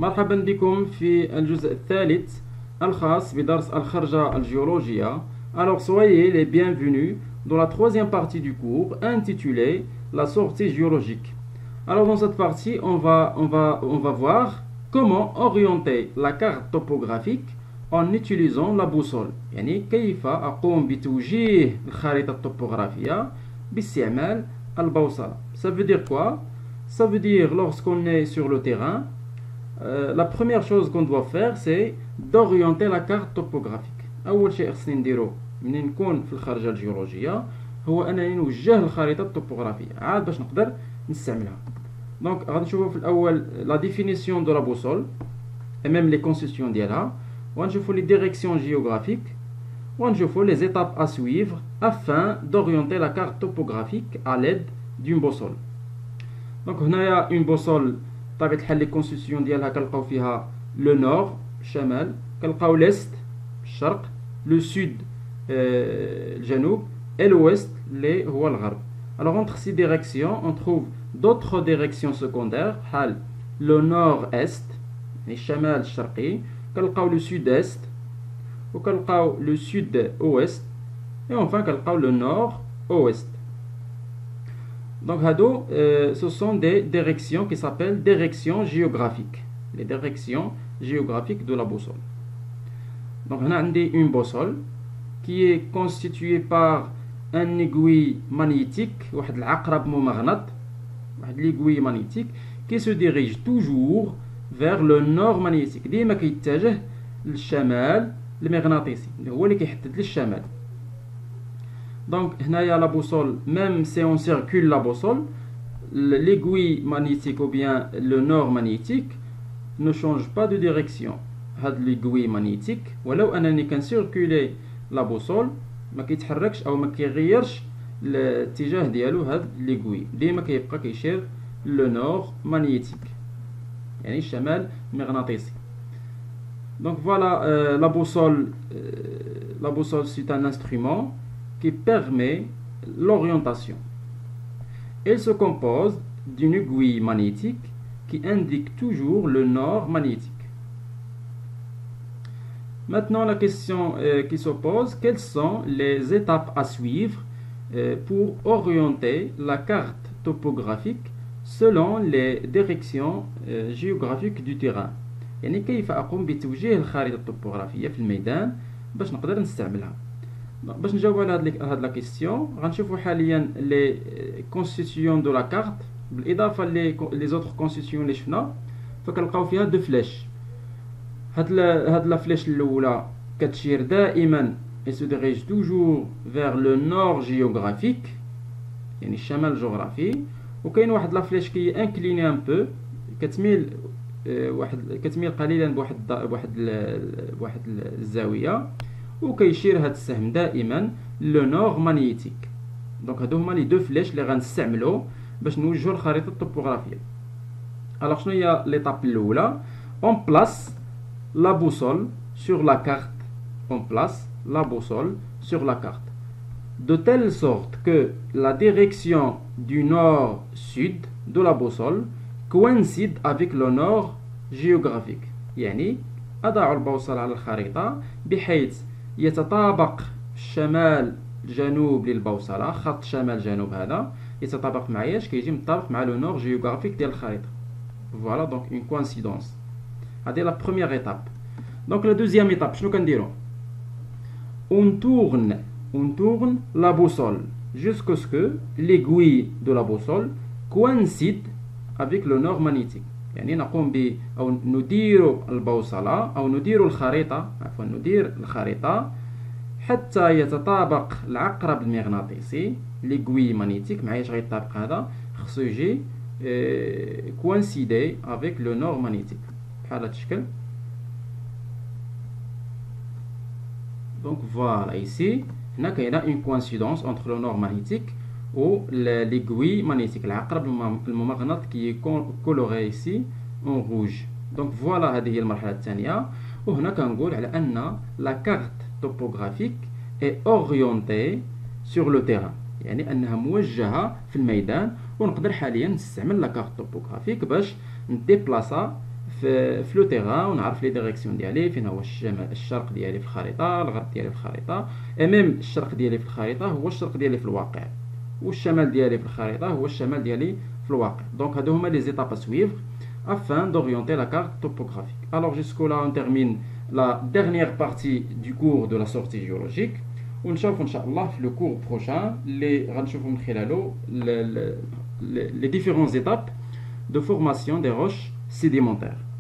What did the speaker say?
مرحبا بكم في الجزء الثالث الخاص بدرس الخرجة الجيولوجية. Alors soyez les bienvenus dans la troisième partie du cours intitulée la sortie géologique. Alors dans cette partie, on va voir comment orienter la carte topographique en utilisant la boussole. يعني كيف أقوم بتوجيه الخريطة الطبوغرافية باستعمال البوصلة. Ça veut dire quoi? Ça veut dire lorsqu'on est sur le terrain, la première chose qu'on doit faire c'est d'orienter la carte topographique. أول شيء خصني نديرو منين نكون في الخارجة الجيولوجية هو أنني نوجه الخريطة الطبوغرافية عاد باش نقدر نستعملها. دونك غادي نشوفو في الأول la définition de la boussole et même les constitutions ديالها، ونشوفو les directions géographiques، ونشوفو les étapes à suivre afin d'orienter la carte topographique à l'aide d'une boussole. دونك هنايا une boussole بطبيعة الحال لي كونستيتيون ديالها كنلقاو فيها لو نور الشمال، كنلقاو ليست الشرق، لو سود الجنوب، et l'ouest اللي هو الغرب. Alors entre ces directions on trouve d'autres directions secondaires بحال le nord-est يعني الشمال الشرقي، كنلقاو le sud-est وكنلقاو le sud-ouest et enfin كنلقاو le nord-ouest. Donc هادو ce sont des directions qui s'appellent directions géographiques, les directions géographiques de la boussole. Donc هنا عندي une boussole qui est constituée par un aiguille magnétique، واحد العقرب ممغنط، واحد l'aiguille magnétique qui se dirige toujours vers le nord magnétique، ديما كيتجه للشمال المغناطيسي اللي هو اللي كيحدد للشمال. Donc هنايا la boussole, même si on circule la boussole, l'aiguille magnétique ou bien le nord magnétique ne change pas de direction. هاد l'aiguille magnétique ولو انني كنسيركولي لا بوصول ما كيتحركش او ما كيغيرش الاتجاه ديالو، هاد l'aiguille ديما كيبقى كيشير لو نور مانيتيك يعني الشمال المغناطيسي. Donc voilà, la boussole c'est un instrument qui permet l'orientation. Elle se compose d'une aiguille magnétique qui indique toujours le nord magnétique. Maintenant, la question qui se pose, quelles sont les étapes à suivre pour orienter la carte topographique selon les directions géographiques du terrain. يعني كيف أقوم بتوجيه الخريطة الطبوغرافية في الميدان باش نقدر نستعملها. باش نجاوب على هاد لا كيسيون غنشوفوا حاليا لي كونستيتيون دو لا كارت بالاضافه لي زوتر كونستيتيون اللي شفنا، فكنلقاو فيها دو فلاش. هاد لا فلاش الاولى كتشير دائما et se dirige toujours vers le nord géographique يعني الشمال الجغرافي، وكاين واحد لا فلاش كي انكليني ان بو كتميل قليلا بواحد الزاويه، وكيشير هاد السهم دائما لو نور مانيتيك. دونك هادو هما لي دو فلاش اللي غنستعملو باش نوجهو الخريطه الطبوغرافيه. الوغ شنو هي ليطاب الاولى؟ اون بلاس لا بوسول سور لا كارت، اون بلاس لا بوسول سور لا كارت de telle sorte que la direction du nord-sud de la boussole coïncide avec le nord géographique. يعني أضع البوصلة على الخريطة بحيث يتطابق الشمال الجنوب للبوصلة، خط شمال جنوب هذا يتطابق مع ايش؟ كيجي مطابق مع لو نور جيوغرافيك ديال الخريطة. فوالا دونك اون كوانسيدونس. هذه لا بروميير ايتاب. دونك لا دوزيام ايتاب شنو كنديرو؟ on tourne la boussole jusqu'à ce que l'aiguille de la boussole coïncide avec le nord magnétique. يعني نقوم ب أو ندير البوصلة أو ندير الخريطة، عفوا ندير الخريطة حتى يتطابق العقرب المغناطيسي l'aiguille magnétique مع ايش غيطابق هذا؟ خصو يجي coïncider avec le nord magnétique بحال هذا الشكل. Donc voilà, ici هنا كاينه une coïncidence entre le nord magnétique ou l'aiguille magnétique العقرب الممغنط qui est coloré ici en rouge. Donc voilà هذه هي المرحلة الثانية. وهنا كنقول على أن la carte topographique est orientée sur le terrain، يعني أنها موجهة في الميدان، ونقدر حاليا نستعمل la carte topographique باش نديبلاصا في لو تيران ونعرف لي ديريكسيون ديالي، فين هو الشرق ديالي في الخريطه، الغرب ديالي في الخريطه، ميم الشرق ديالي في الخريطه هو الشرق ديالي في الواقع، والشمال ديالي في الخريطه هو الشمال ديالي في الواقع. دونك هادو هما لي زيتاب ا سويفر afin d'orienter la carte topographique. Alors jusqu'au là on termine la dernière partie du cours de la sortie géologique. ونشوف ان شاء الله في لو كور بروشان اللي غنشوفوا من خلاله les différentes étapes de formation des roches sédimentaires.